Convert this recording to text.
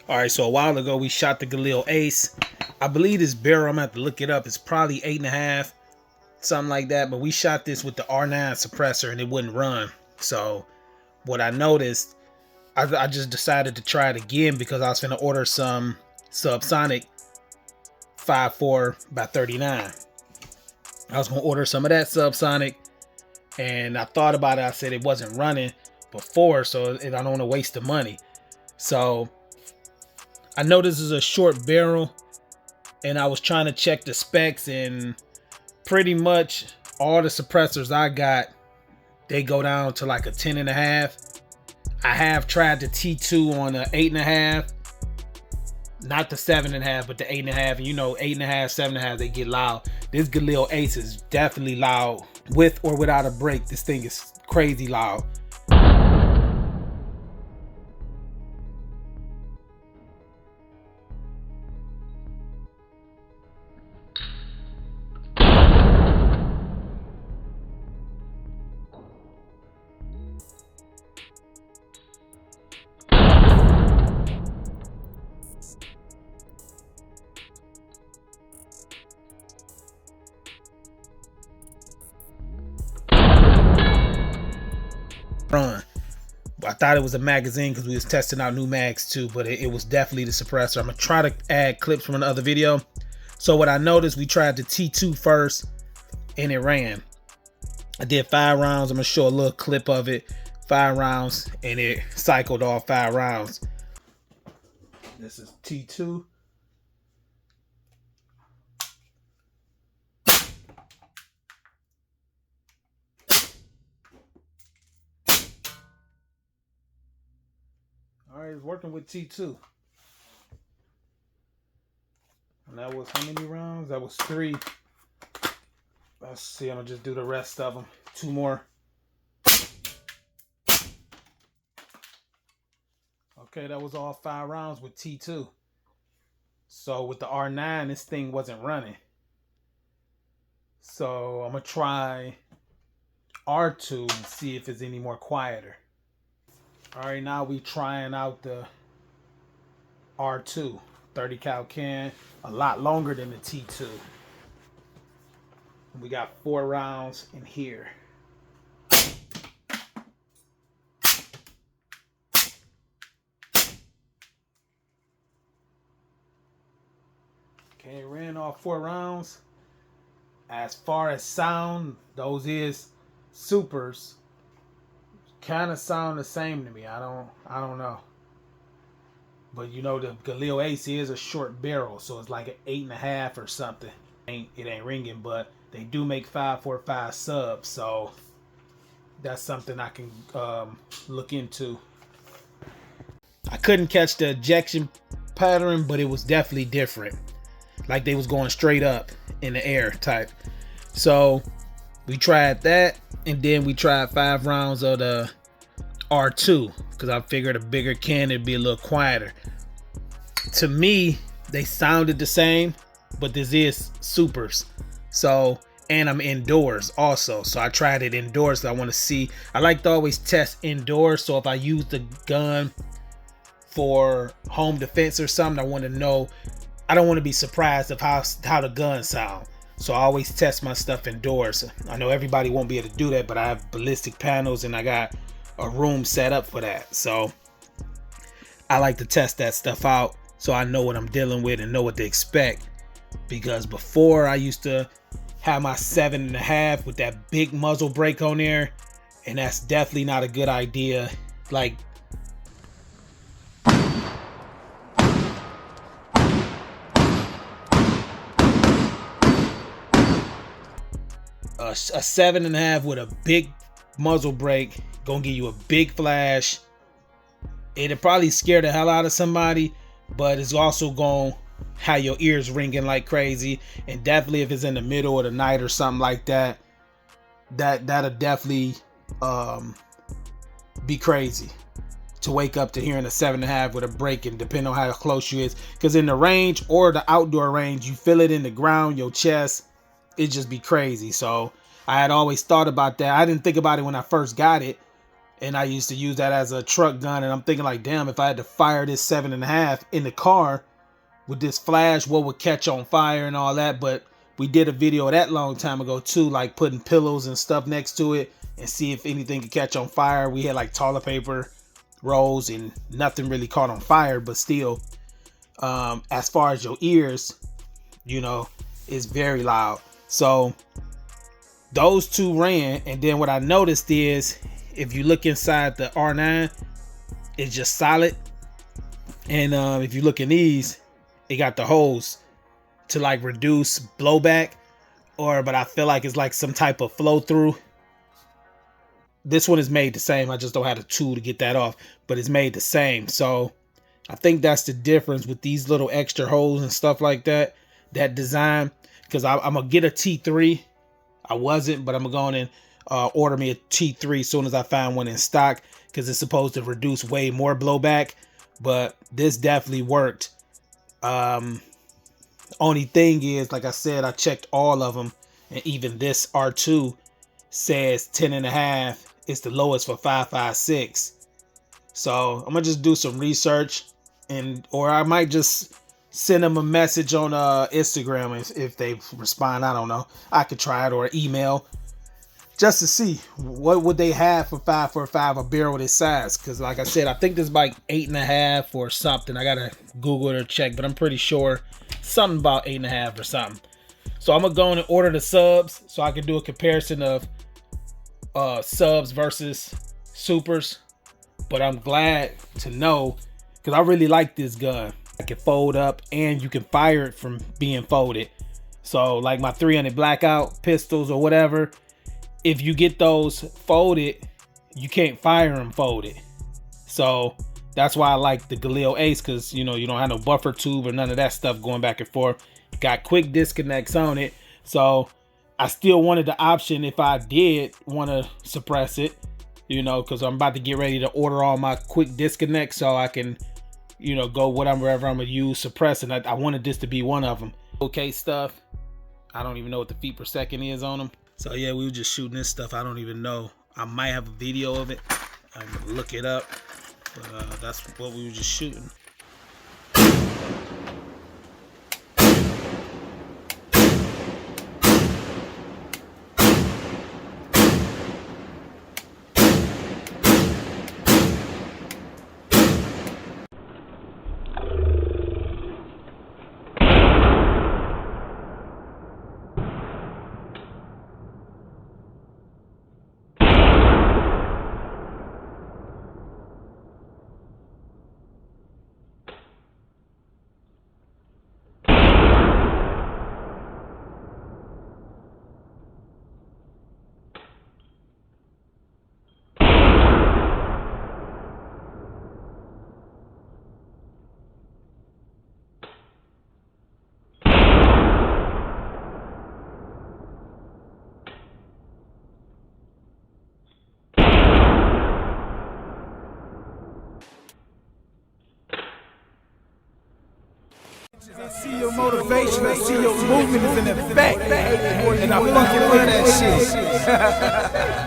All right, so a while ago we shot the Galil Ace. I believe this barrel, I'm gonna have to look it up. It's probably 8.5, something like that. But we shot this with the R9 suppressor and it wouldn't run. So what I noticed, I just decided to try it again because I was gonna order some subsonic 5.4 by 39. I was gonna order some of that subsonic, and I thought about it. I said it wasn't running before, so I don't want to waste the money. So I know this is a short barrel, and I was trying to check the specs, and pretty much all the suppressors I got, they go down to like a 10.5. I have tried the T2 on a 8.5, not the 7.5, but the 8.5. And you know, 8.5, 7.5, they get loud. This Galil Ace is definitely loud, with or without a break. This thing is crazy loud. Run. I thought it was a magazine because we was testing out new mags too, but it was definitely the suppressor. I'm gonna try to add clips from another video. So what I noticed, we tried the T2 first and it ran. I did 5 rounds. I'm gonna show a little clip of it. 5 rounds and it cycled all 5 rounds. This is T2. All right, it's working with T2. And that was how many rounds? That was 3. Let's see, I'm gonna just do the rest of them. 2 more. Okay, that was all 5 rounds with T2. So with the R9, this thing wasn't running. So I'm gonna try R2 and see if it's any more quieter. All right, now we trying out the R2 30 cal can, a lot longer than the T2. We got 4 rounds in here. Okay, ran off 4 rounds. As far as sound, those is supers. Kind of sound the same to me. I don't know. But you know, the Galil Ace is a short barrel, so it's like an 8.5 or something. It ain't ringing, but they do make 5.45 subs, so that's something I can look into. I couldn't catch the ejection pattern, but it was definitely different. Like they was going straight up in the air type. So we tried that, and then we tried 5 rounds of the R2 because I figured a bigger can it'd be a little quieter. To me, they sounded the same, but this is supers. So, and I'm indoors also, so I tried it indoors. So I want to see. I like to always test indoors. So if I use the gun for home defense or something, I want to know. I don't want to be surprised of how the gun sound. So I always test my stuff indoors. I know everybody won't be able to do that, but I have ballistic panels and I got a room set up for that. So I like to test that stuff out so I know what I'm dealing with and know what to expect. Because before I used to have my 7.5 with that big muzzle brake on there, and that's definitely not a good idea. Like a 7.5 with a big muzzle brake gonna give you a big flash. It'll probably scare the hell out of somebody, but it's also gonna have your ears ringing like crazy. And definitely if it's in the middle of the night or something like that, that'll definitely be crazy to wake up to hearing a 7.5 with a break, and depending on how close you is, because in the range or the outdoor range, you feel it in the ground, your chest, it just be crazy. So I had always thought about that. I didn't think about it when I first got it, and I used to use that as a truck gun. And I'm thinking like, damn, if I had to fire this 7.5 in the car with this flash, what would catch on fire and all that. But we did a video of that long time ago too, like putting pillows and stuff next to it and see if anything could catch on fire. We had like toilet paper rolls and nothing really caught on fire, but still, as far as your ears, you know, it's very loud. So those two ran, and then what I noticed is if you look inside the R9, it's just solid. And if you look in these, it got the holes to like reduce blowback, but I feel like it's like some type of flow through. This one is made the same. I just don't have a tool to get that off, but it's made the same. So I think that's the difference with these little extra holes and stuff like that, that design. Because I'm gonna get a T3. I wasn't, but I'm going to order me a T3 as soon as I find one in stock, because it's supposed to reduce way more blowback. But this definitely worked. Only thing is, like I said, I checked all of them, and even this R2 says 10.5 is the lowest for 5.56. So I'm gonna just do some research, or I might just send them a message on Instagram if they respond. I don't know. I could try it, or email, just to see what would they have for 5.45 a barrel this size. Because like I said, I think this is like 8.5 or something. I gotta Google it or check, but I'm pretty sure something about 8.5 or something. So I'm gonna go in and order the subs so I can do a comparison of subs versus supers. But I'm glad to know, because I really like this gun. I can fold up and you can fire it from being folded. So like my 300 blackout pistols or whatever, if you get those folded, you can't fire them folded. So that's why I like the Galil Ace, because you know, you don't have no buffer tube or none of that stuff going back and forth. Got quick disconnects on it. So I still wanted the option if I did want to suppress it, you know, because I'm about to get ready to order all my quick disconnects so I can, you know, go whatever I'm gonna use suppressing. I wanted this to be one of them. Okay, stuff. I don't even know what the feet per second is on them. So yeah, we were just shooting this stuff. I don't even know. I might have a video of it. I'm gonna look it up. But that's what we were just shooting. I see your motivation, I see your movement is in effect, and I fucking love that shit.